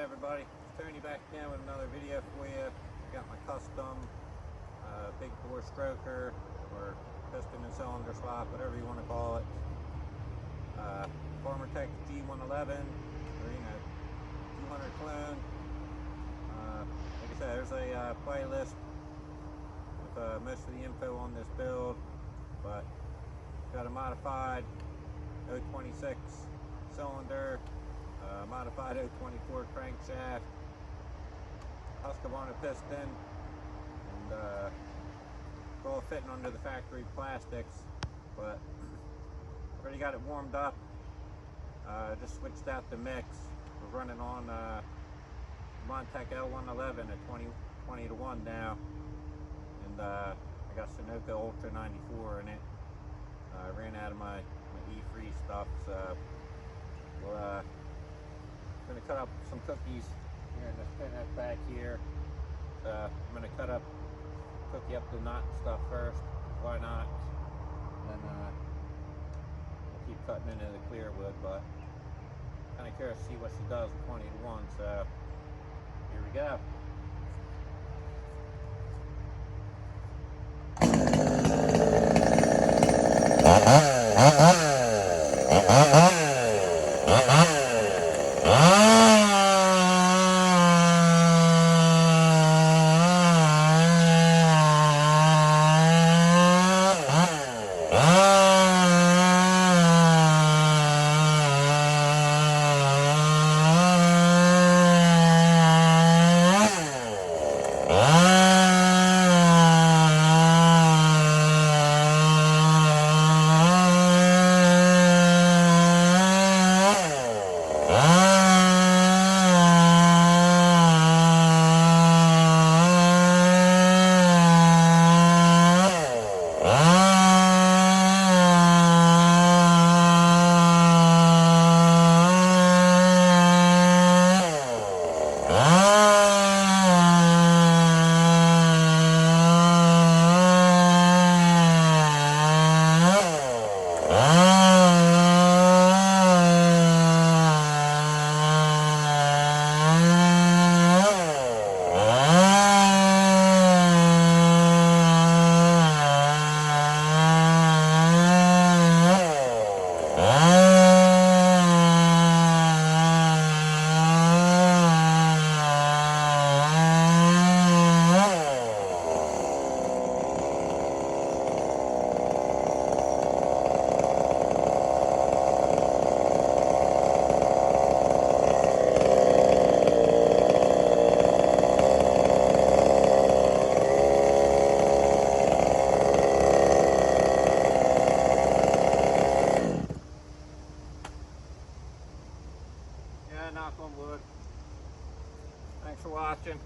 everybody, it's Tony back again with another video for you. I got my custom big bore stroker or piston and cylinder swap, whatever you want to call it. Farmertec G111 or 200 clone. Like I said, there's a playlist with most of the info on this build, but got a modified 026 cylinder, modified 024 crankshaft, Husqvarna piston, and all fitting under the factory plastics, but already got it warmed up. Just switched out the mix. We're running on Farmertec L111 at 20 to 1 now, and I got Sunoco Ultra 94 in it. I ran out of my E-free stuff, so we're going to cut up some cookies here in this pinhead back here. So I'm going to cookie up the knot stuff first. Why not? And then I'll keep cutting into the clear wood, but kind of curious to see what she does with 20 to 1. So here we go. Knock on wood. Thanks for watching.